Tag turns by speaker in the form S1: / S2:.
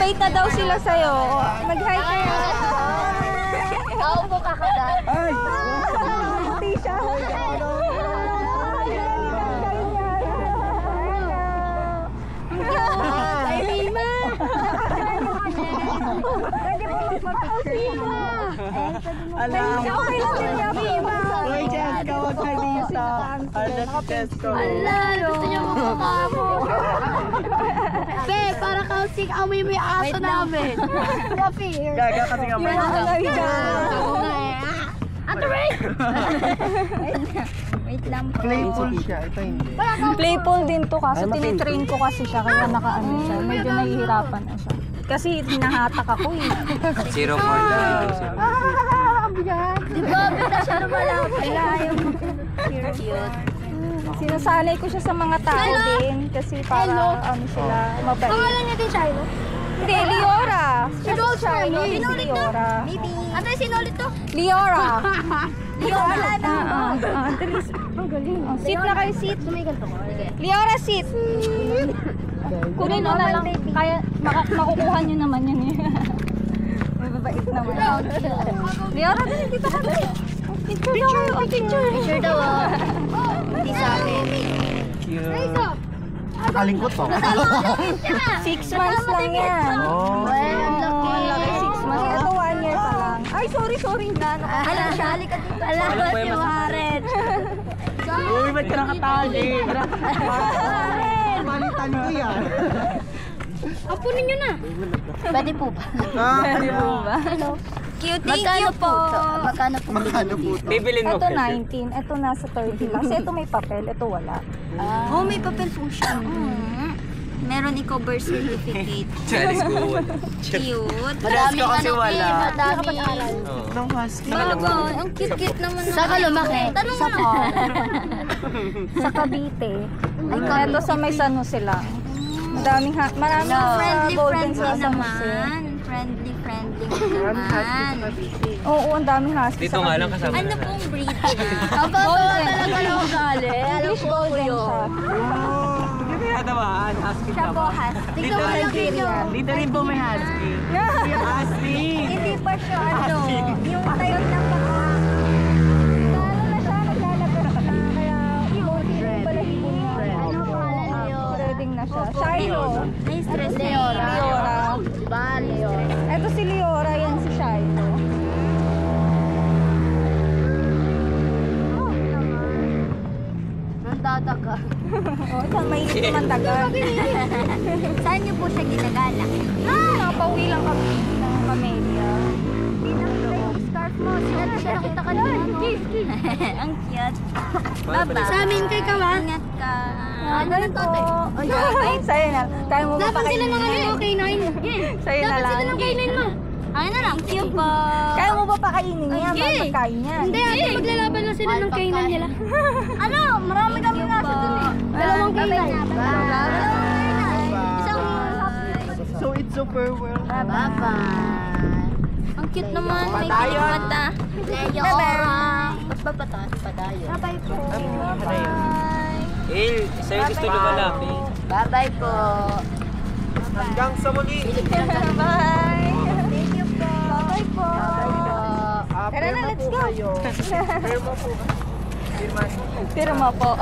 S1: Wait na daw sila sa'yo. Mag-hi kayo.
S2: Ako po kakagat.
S3: Ay!
S1: Hindi siya.
S2: Ay, Mima!
S1: Pwede mo mag-Mima.
S3: Alam.
S1: Okay lang din niya, Mima.
S3: Uy, Jessica, wag ka dito. Alam si Jessica.
S2: Ala, gusto niya makakama mo. Be, para kasi amoy mo yung aso namin.
S3: Gaga kasi nga may
S2: Ate Ray! Wait lang po.
S3: playful siya. Ito hindi.
S1: Playful din to kasi tinitrain ko kasi siya kaya nakaano siya. Medyo nahihirapan na siya. Kasi hinahatak ako eh.
S4: 0 for the...
S2: Di ba, bita siya rumalaki. Wala yung cute.
S1: Sinasanay ko siya sa mga tao din kasi para ano sila mabait.
S2: Pangalan niya din Shiloh?
S1: Hindi, Liora.
S2: Sinulit
S1: Siya
S2: to?
S1: si Liora.
S2: Ate, sinulit to?
S1: Liora.
S2: Liora na.
S1: Ang galing. Sit na kayo, sit.
S2: Sumigal to ko.
S1: Liora, sit. Kunin mo na lang. Kaya makukuha niyo naman yan eh. May babait naman. Liora, dito ka. Picture.
S2: Picture daw ah. Hindi sa akin.
S4: Cute.
S3: Nakalingkot to.
S1: 6 months lang yan.
S3: Oh.
S2: Well, ang laki.
S1: 6 months. Ito 1 year pa lang. Ay, sorry.
S2: Alam siya, halika dito. Alam ko si Maren.
S3: Uy, ba't ka nakatali? Manitan ko yan.
S2: Apunin nyo na. Pwede po ba?
S1: Pwede po ba? Cute, thank you po.
S2: Magkano po?
S3: Magkano po to?
S4: Bibilin mo.
S1: Ito 19, ito nasa 30 lang. Kasi ito may papel, ito wala.
S2: Oh, may papel po siya. Meron ikaw birth certificate.
S4: Charlie school.
S2: Cute.
S4: Madami kasi wala.
S2: Madami.
S4: Oo.
S3: Nang husky.
S2: Ang cute-cute naman. Saan ka lumaki? Sa
S1: Sa Cavite. Ito sa may San Jose lang. Maraming golden sa San Jose.
S2: Friendly naman.
S1: Oo, ang daming husky
S4: Dito
S1: sa
S4: nga lang
S1: Cavite.
S4: kasama.
S2: Ano pong breed niya? Aba, talaga na ugali.
S1: English golden siya.
S4: Hindi natamaan. Husky
S1: Siya po husky.
S2: Dito ka lang ninyo.
S3: Dito rin po may husky. Husky.
S1: Hindi pa siya yung tayo ng mga lalo na siya naglalabas na kaya yung balahibo niya.
S2: Ano pangalan niyo?
S1: Reading na siya. Shiloh.
S2: May stress
S1: Liora.
S2: Diba, Leora?
S1: Ito si Liora, yan si Shiloh.
S2: Nandadaga.
S1: Ito, may naman dagat.
S2: Saan niyo po siya ginagala?
S1: Nakapauwi lang kami ng Camellia.
S2: Scarf mo. Siya nakita ka na. Ang cute. Baba. Sa amin kay Kawa. Ingat ka.
S1: Ano po? Ay, sa'yo na. Kaya mo ba
S2: Dapat sila mga
S1: pakainin?
S2: K9.
S1: Sa'yo na lang.
S2: Dapat sila ng K9 mo. Ano na lang, cute po.
S1: Kaya mo ba pakainin niya? Mga pagkain niya.
S2: Hindi, ate, maglalaban na sila ng K9 nila. Ano? Marami kami nga sa dun eh. Dalawang K9.
S3: So it's super well.
S2: Bye-bye. Ang cute naman. May kilimata. Leora. Ba't ba pataas? Padayo. Bye-bye po.
S4: Eh, sa'yo gusto lumalapit.
S2: Bye-bye po.
S3: Hanggang sa muli.
S1: Bye! Thank you po. Bye po. Tara na, let's go.
S3: Firma po.
S1: Pirma po.